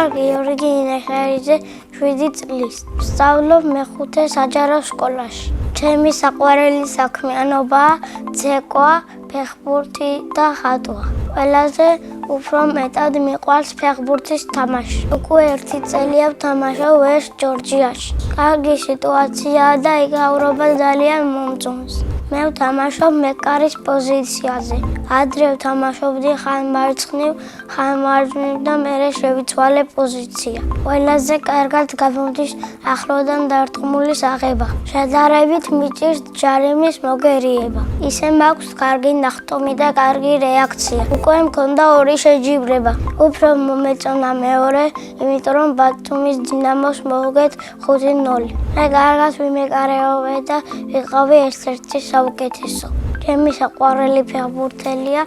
ვარ გიორგი ინეხერიძე 7 წლის. ვსწავლობ მეხუთე საჯარო სკოლაში. ჩემი საყვარელი საქმიანობაა ცეკვა, ფეხბურთი და ხატვა. ყველაზე უფრო მეტად მიყვარს ფეხბურთის თამაში. უკვე 1 წელია ვთამაშობ ეს ჯორჯიაში. კარგი სიტუაციაა და იგავრობა ძალიან მომწონს. მე ვთამაშობ მეკარის პოზიციაზე. ადრე ვთამაშობდი ხან მარცხნივ, ხან მარჯვნივ და მერე შევიცვალე პოზიცია. ყველაზე კარგად გამოდის ახლოდან დარტყმული აღება. შედარებით მიჭირს ჯარიმის მოგერიება. ისე მაქვს კარგი ნახტომი და კარგი რეაქცია. უკვე მქონდა 2 შეჯიბრება. უფრო მომეწონა მეორე, იმიტომ რომ ბათუმის დინამოს მოვუგეთ 5-0. მე კარგად ვიმეკარეობე და ვიყავი ერთ-ერთი საუკეთესო. ჩემი საყვარელი ფეხბურთელია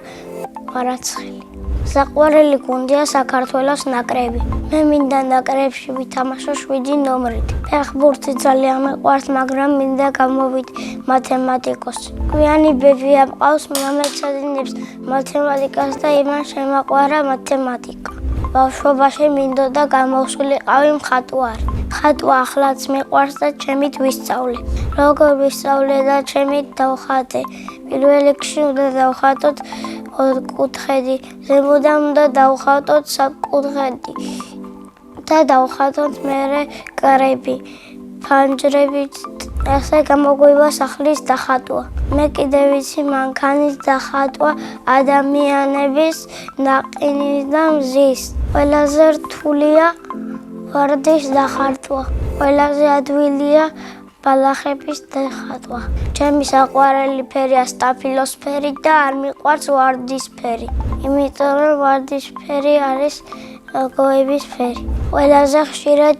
კვარაცხელი. საყვარელი გუნდია საქართველოს ნაკრები. მე მინდა ნაკრებში ვითამაშო 7 ნომრით. ფეხბურთი ძალიან მიყვარს, მაგრამ მინდა გამოვიდე მათემატიკოსი. გვიანი ბებია მყავს, მომეცადინებს მათემატიკას და იმან შემაყვარა მათემატიკა. ბავშვობაში მინდოდა გამოვსულიყავი მხატვარი. ხატვა ახლაც მიყვარს და ჩემით ვისწავლე. როგორ ვისწავლე და ჩემით დავხატე. პირველ რიგში უნდა დავხატოთ ოთხკუთხედი, ზემოდან უნდა დავხატოთ სამკუთხედი და დავხატოთ მერე კარები, ფანჯრებით. ასე გამოგვივა სახლის დახატვა. მე კიდევ ვიცი მანქანის დახატვა, ადამიანების, ნაყინის და მზის. ყველაზე რთულია ვარდის დახატვა. ყველაზე ადვილია ბალახების დახატვა. ჩემი საყვარელი ფერია სტაფილოსფერი და არ მიყვარს ვარდისფერი. იმიტომ რომ ვარდისფერი არის გოების ფერი. ყველაზე ხშირად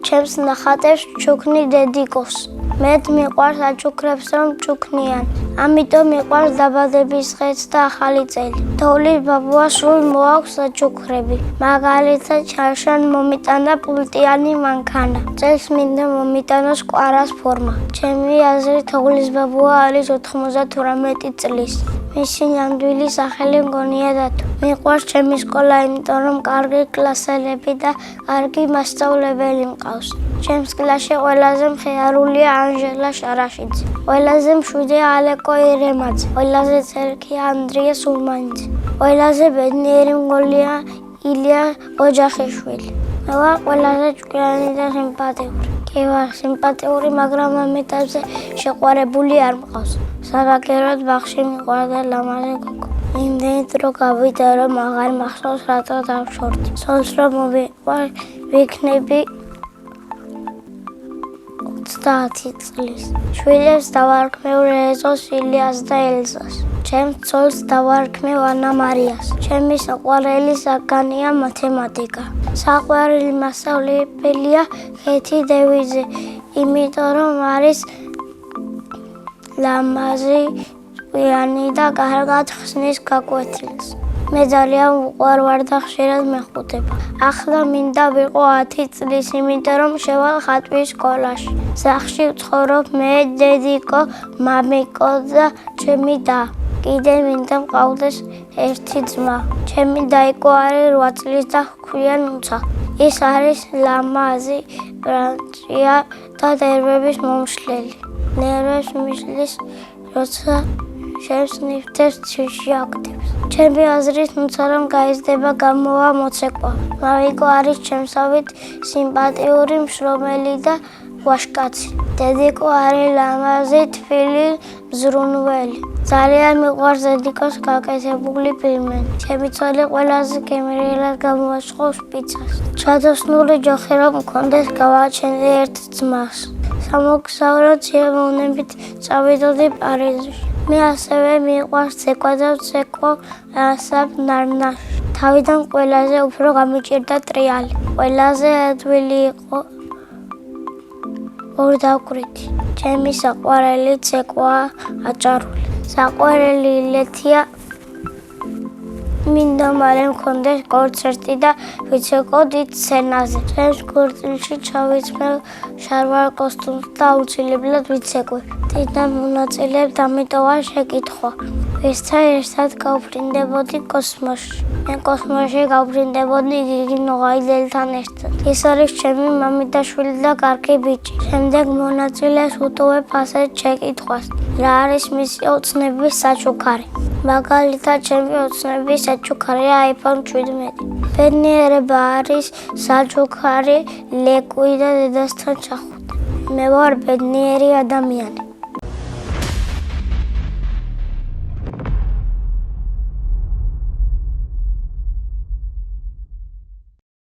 ჩემს ნახატებს ჩუქნი დედიკოს. მეტ მიყვარს აჩუქრებს რომ ჩუქნიან. ამიტომ მიყვარს დაბადების დღეც და ახალი წელი. თოვლის ბაბუას სულ მოაქვს აჩუქრები. მაგალითად ჩარშან მომიტანა პულტიანი მანქანა. წელს მინდა მომიტანოს კვარას ფორმა. ჩემი აზრით თოვლის ბაბუა არის 98 წლის. მისი ნამდვილი სახელი მგონია დათო. მიყვარს ჩემი სკოლა, იმიტომ რომ კარგი კლასელები და კარგი მასწავლებელი მყავს. ჩემს კლასში ყველაზე მხიარულია ანჟელა შარაშიძე. ყველაზე მშვიდია ალეკო ირემაძე. ყველაზე ცერქია ანდრია სულმანიძე. ყველაზე ბედნიერი მგონია ილია ოჯახიშვილი. მე ვარ ყველაზე ჭკვიანი და სიმპათიური. კი ვარ სიმპათიური, მაგრამ ამ ეტაპზე შეყვარებული არ მყავს. საბაგეროდ ბაღში მიყვარდა ლამაზი გოგო. იმდენი დრო გავიდა, რომ აღარ მახსოვს რატო დავშორდი. სონს რომ ვიქნები 30 წლის. შვილებს დავარქმევ რეზოს, ილიას და ელზას. ჩემს ცოლს დავარქმევ ანა მარიას. ჩემი საყვარელი საგანია მათემატიკა. საყვარელი მასწავლებელია ქეთი დევიძე, იმიტომ რომ არის ლამაზი, ჭკვიანი და კარგად ხსნის გაკვეთილს. მე ძალიან უყვარვარ და ხშირად მეხუთება. ახლა მინდა ვიყო 10 წლის, იმიტომ რომ შევალ ხატვის სკოლაში. სახლში ვცხოვრობ მე, დედიკო, მამიკო და ჩემი და. კიდე მინდა მყავდეს ერთი ძმა. ჩემი დაიკო არის 8 წლის და ჰქვია ნუცა. ის არის ლამაზი, ბრანჭია და ნერვების მომშლელი. ნერვებს მიშლის, როცა ჩემს ნივთებს ცივში აკეთებს. ჩემი აზრით ნუცა რომ გაიზრდება გამოვა მოცეკვა. მამიკო არის ჩემსავით სიმპათიური, მშრომელი და ვაშკაცი. დედიკო არის ლამაზი, თბილი, მზრუნველი. ძალიან მიყვარს დედიკოს გაკეთებული ფილმები. ჩემი ცოლი ყველაზე გემრიელად გამოაწყობს პიცას. ჩადოსნული ჯოხი რომ მქონდეს გავაჩენდი ერთ ძმას. სამოგზაუროდ სიამოვნებით წავიდოდი პარიზში. მე ასევე მიყვარს ცეკვა და ვცეკვავ ასაბ ნარნაში. თავიდან ყველაზე უფრო გამიჭირდა ტრიალი. ყველაზე ადვილი იყო ორდაკვირითი. ჩემი საყვარელი ცეკვაა აჭარული. საყვარელი ილეთია მინდა მალე მქონდეს კონცერტი და ვიცეკო დიდ სცენაზე. ჩემს ქორწილში ჩავიცმე შარვალ კოსტუმს და აუცილებლად ვიცეკვი. დიდ მონაწილეებს დამიტოვა შეკითხვა. ვესთან ერთად გავფრინდებოდი კოსმოსში. მე კოსმოსში გავფრინდებოდი გიგინო ღაიდელთან ერთად. ეს არის ჩემი მამიდაშვილი და კარგი ბიჭი. შემდეგ მონაწილეს უტოვებ ასეთ შეკითხვას. რა არის მისი ოცნების საჩუქარი? მაგალითად, ჩემი ოცნების საჩუქარია iPhone 17. ბედნიერება არის საჩუქარი ლეკვი და დედასთან ჩახვდა. მე ვარ ბედნიერი ადამიანი.